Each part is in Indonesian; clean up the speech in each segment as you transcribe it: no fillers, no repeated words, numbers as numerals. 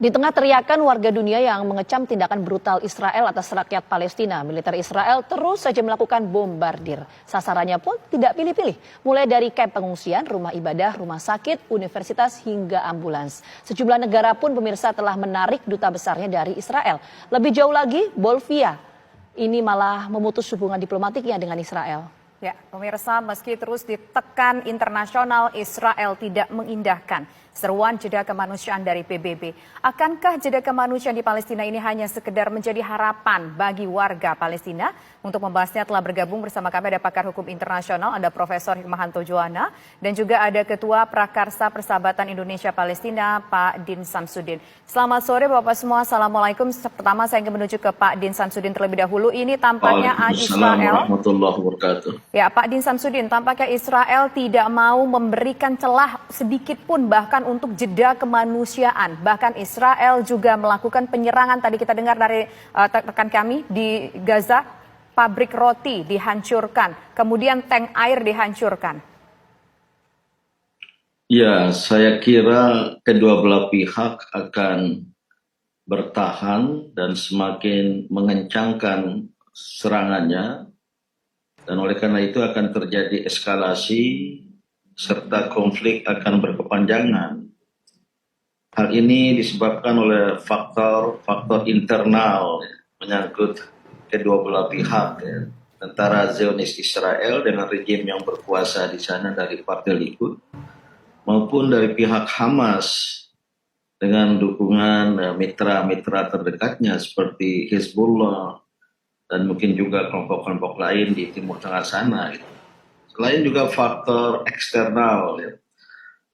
Di tengah teriakan warga dunia yang mengecam tindakan brutal Israel atas rakyat Palestina, militer Israel terus saja melakukan bombardir. Sasarannya pun tidak pilih-pilih, mulai dari kamp pengungsian, rumah ibadah, rumah sakit, universitas, hingga ambulans. Sejumlah negara pun pemirsa telah menarik duta besarnya dari Israel. Lebih jauh lagi, Bolivia ini malah memutus hubungan diplomatiknya dengan Israel. Ya, pemirsa, meski terus ditekan internasional, Israel tidak mengindahkan seruan jeda kemanusiaan dari PBB. Akankah jeda kemanusiaan di Palestina ini hanya sekedar menjadi harapan bagi warga Palestina? Untuk membahasnya telah bergabung bersama kami ada pakar hukum internasional, ada Profesor Hikmahanto Juwana, dan juga ada Ketua Prakarsa Persahabatan Indonesia Palestina, Pak Din Samsudin. Selamat sore Bapak semua, Assalamualaikum. Pertama saya ingin menuju ke Pak Din Samsudin terlebih dahulu. Ini tampaknya Israel. Warahmatullahi wabarakatuh. Ya, Pak Din Samsudin, tampaknya Israel tidak mau memberikan celah sedikit pun bahkan untuk jeda kemanusiaan. Bahkan Israel juga melakukan penyerangan, tadi kita dengar dari rekan kami di Gaza, pabrik roti dihancurkan, kemudian tank air dihancurkan. Ya, saya kira kedua belah pihak akan bertahan dan semakin mengencangkan serangannya. Dan oleh karena itu akan terjadi eskalasi serta konflik akan berkepanjangan. Hal ini disebabkan oleh faktor internal menyangkut kedua belah pihak, antara Zionis Israel dengan rejim yang berkuasa di sana dari Partai Likud, maupun dari pihak Hamas dengan dukungan mitra-mitra terdekatnya seperti Hezbollah, dan mungkin juga kelompok-kelompok lain di Timur Tengah sana. Selain juga faktor eksternal,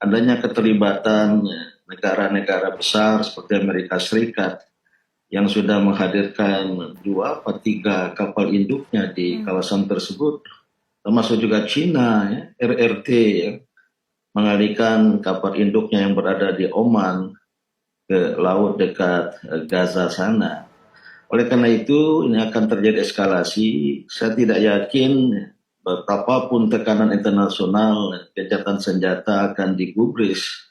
adanya keterlibatan negara-negara besar seperti Amerika Serikat yang sudah menghadirkan 2 atau 3 kapal induknya di kawasan tersebut, termasuk juga Cina, RRT, mengalihkan kapal induknya yang berada di Oman ke laut dekat Gaza sana. Oleh karena itu, ini akan terjadi eskalasi. Saya tidak yakin betapapun tekanan internasional, gencatan senjata akan digubris,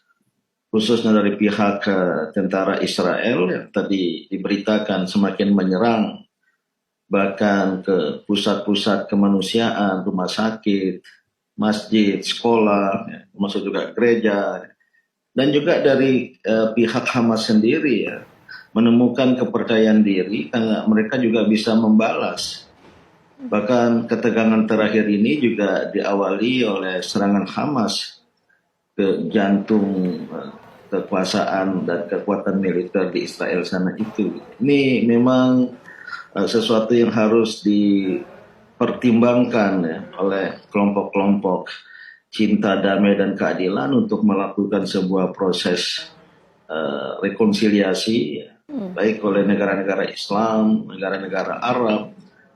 khususnya dari pihak tentara Israel yang tadi diberitakan semakin menyerang, bahkan ke pusat-pusat kemanusiaan, rumah sakit, masjid, sekolah, termasuk juga gereja, dan juga dari pihak Hamas sendiri menemukan kepercayaan diri karena mereka juga bisa membalas. Bahkan ketegangan terakhir ini juga diawali oleh serangan Hamas ke jantung kekuasaan dan kekuatan militer di Israel sana itu. Ini memang sesuatu yang harus dipertimbangkan oleh kelompok-kelompok cinta damai dan keadilan untuk melakukan sebuah proses rekonsiliasi, baik oleh negara-negara Islam, negara-negara Arab,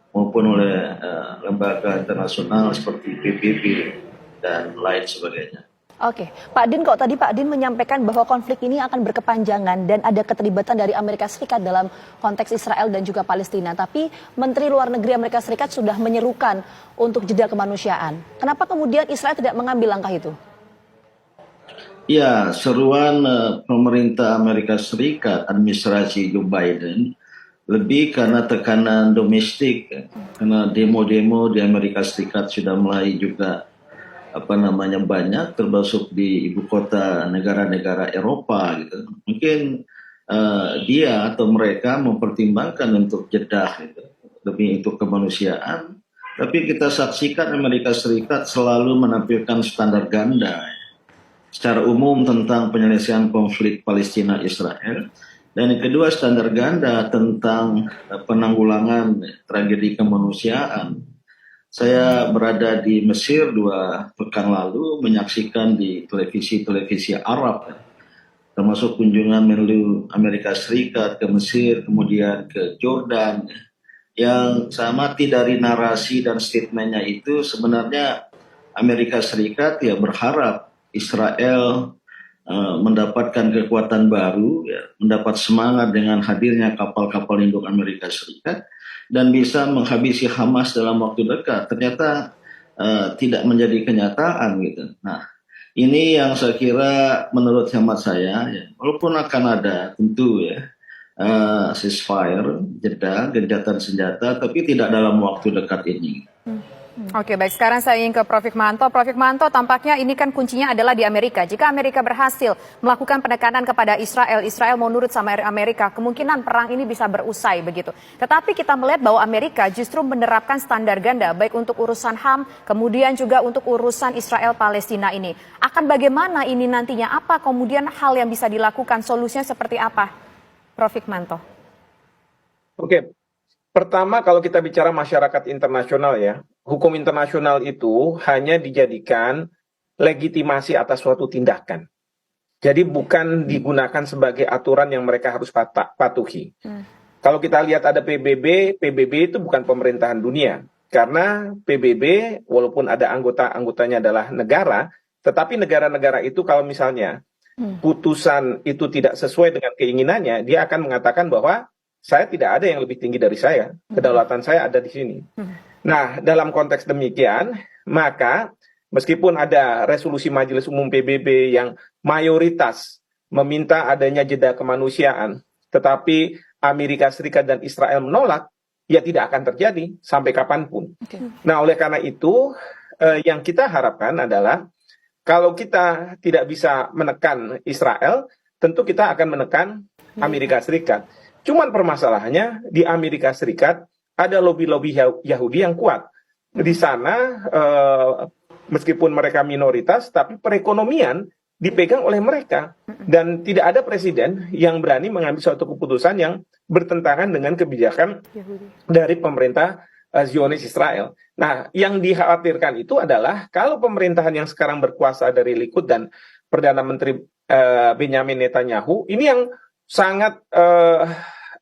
maupun oleh lembaga internasional seperti PBB dan lain sebagainya. Oke, Pak Din, kok tadi Pak Din menyampaikan bahwa konflik ini akan berkepanjangan dan ada keterlibatan dari Amerika Serikat dalam konteks Israel dan juga Palestina. Tapi Menteri Luar Negeri Amerika Serikat sudah menyerukan untuk jeda kemanusiaan. Kenapa kemudian Israel tidak mengambil langkah itu? Ya, seruan pemerintah Amerika Serikat, administrasi Joe Biden, lebih karena tekanan domestik, karena demo-demo di Amerika Serikat sudah mulai juga banyak, termasuk di ibu kota negara-negara Eropa gitu. Mungkin dia atau mereka mempertimbangkan untuk jeda lebih untuk kemanusiaan, tapi kita saksikan Amerika Serikat selalu menampilkan standar ganda secara umum tentang penyelesaian konflik Palestina-Israel, dan yang kedua standar ganda tentang penanggulangan tragedi kemanusiaan. Saya berada di Mesir 2 pekan lalu, menyaksikan di televisi Arab, termasuk kunjungan Menlu Amerika Serikat ke Mesir, kemudian ke Jordan. Yang saya amati dari narasi dan statementnya itu, sebenarnya Amerika Serikat berharap Israel mendapatkan kekuatan baru, mendapat semangat dengan hadirnya kapal-kapal induk Amerika Serikat, dan bisa menghabisi Hamas dalam waktu dekat. Ternyata tidak menjadi kenyataan gitu. Nah, Ini yang saya kira menurut hemat saya, ya, walaupun akan ada tentu ya ceasefire, jeda, gencatan senjata, tapi tidak dalam waktu dekat ini. Oke, baik. Sekarang saya ingin ke Prof. Hikmahanto. Prof. Hikmahanto, tampaknya ini kan kuncinya adalah di Amerika. Jika Amerika berhasil melakukan penekanan kepada Israel, Israel mau nurut sama Amerika, kemungkinan perang ini bisa berusai begitu. Tetapi kita melihat bahwa Amerika justru menerapkan standar ganda, baik untuk urusan HAM, kemudian juga untuk urusan Israel-Palestina ini. Akan bagaimana ini nantinya? Apa kemudian hal yang bisa dilakukan? Solusinya seperti apa, Prof. Hikmahanto? Oke, pertama kalau kita bicara masyarakat internasional ya, hukum internasional itu hanya dijadikan legitimasi atas suatu tindakan. Jadi bukan digunakan sebagai aturan yang mereka harus patuhi. Kalau kita lihat ada PBB, PBB itu bukan pemerintahan dunia. Karena PBB walaupun ada anggotanya adalah negara, tetapi negara-negara itu kalau misalnya putusan itu tidak sesuai dengan keinginannya, dia akan mengatakan bahwa saya tidak ada yang lebih tinggi dari saya, kedaulatan saya ada di sini. Nah, dalam konteks demikian, maka meskipun ada resolusi Majelis Umum PBB yang mayoritas meminta adanya jeda kemanusiaan, tetapi Amerika Serikat dan Israel menolak, ya tidak akan terjadi sampai kapanpun. Nah, oleh karena itu, yang kita harapkan adalah kalau kita tidak bisa menekan Israel, tentu kita akan menekan Amerika Serikat. Cuman permasalahannya di Amerika Serikat ada lobby-lobby Yahudi yang kuat. Di sana meskipun mereka minoritas, tapi perekonomian dipegang oleh mereka. Dan tidak ada presiden yang berani mengambil suatu keputusan yang bertentangan dengan kebijakan dari pemerintah Zionis Israel. Nah, yang dikhawatirkan itu adalah kalau pemerintahan yang sekarang berkuasa dari Likud dan Perdana Menteri Benjamin Netanyahu, ini yang sangat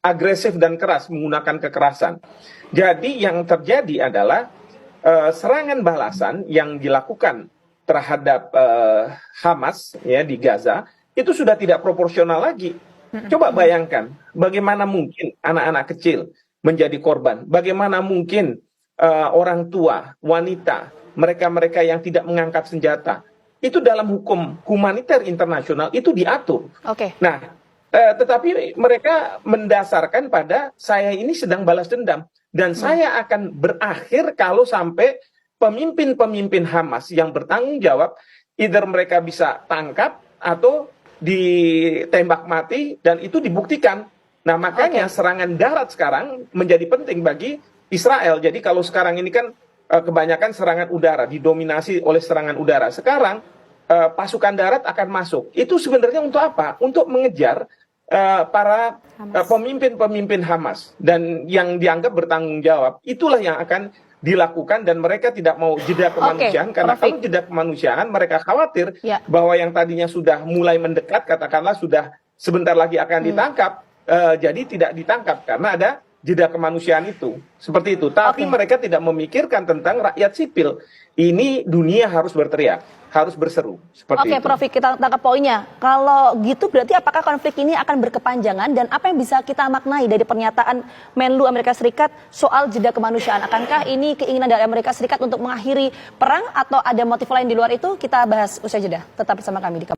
agresif dan keras, menggunakan kekerasan. Jadi yang terjadi adalah serangan balasan yang dilakukan terhadap Hamas ya di Gaza itu sudah tidak proporsional lagi. Coba bayangkan bagaimana mungkin anak-anak kecil menjadi korban, bagaimana mungkin orang tua, wanita, mereka-mereka yang tidak mengangkat senjata. Itu dalam hukum humaniter internasional itu diatur. Nah, tetapi mereka mendasarkan pada saya ini sedang balas dendam. Dan saya akan berakhir kalau sampai pemimpin-pemimpin Hamas yang bertanggung jawab, either mereka bisa tangkap atau ditembak mati, dan itu dibuktikan. Nah, makanya serangan darat sekarang menjadi penting bagi Israel. Jadi kalau sekarang ini kan kebanyakan serangan udara, didominasi oleh serangan udara. Sekarang pasukan darat akan masuk. Itu sebenarnya untuk apa? Untuk mengejar para pemimpin-pemimpin Hamas dan yang dianggap bertanggung jawab. Itulah yang akan dilakukan dan mereka tidak mau jeda kemanusiaan karena kalau jeda kemanusiaan mereka khawatir bahwa yang tadinya sudah mulai mendekat, katakanlah sudah sebentar lagi akan ditangkap, jadi tidak ditangkap karena ada jeda kemanusiaan itu. Seperti itu. Tapi mereka tidak memikirkan tentang rakyat sipil. Ini dunia harus berteriak, harus berseru. Seperti itu. Prof, kita tangkap poinnya. Kalau gitu berarti apakah konflik ini akan berkepanjangan dan apa yang bisa kita maknai dari pernyataan Menlu Amerika Serikat soal jeda kemanusiaan? Akankah ini keinginan dari Amerika Serikat untuk mengakhiri perang atau ada motif lain di luar itu? Kita bahas usai jeda. Tetap bersama kami di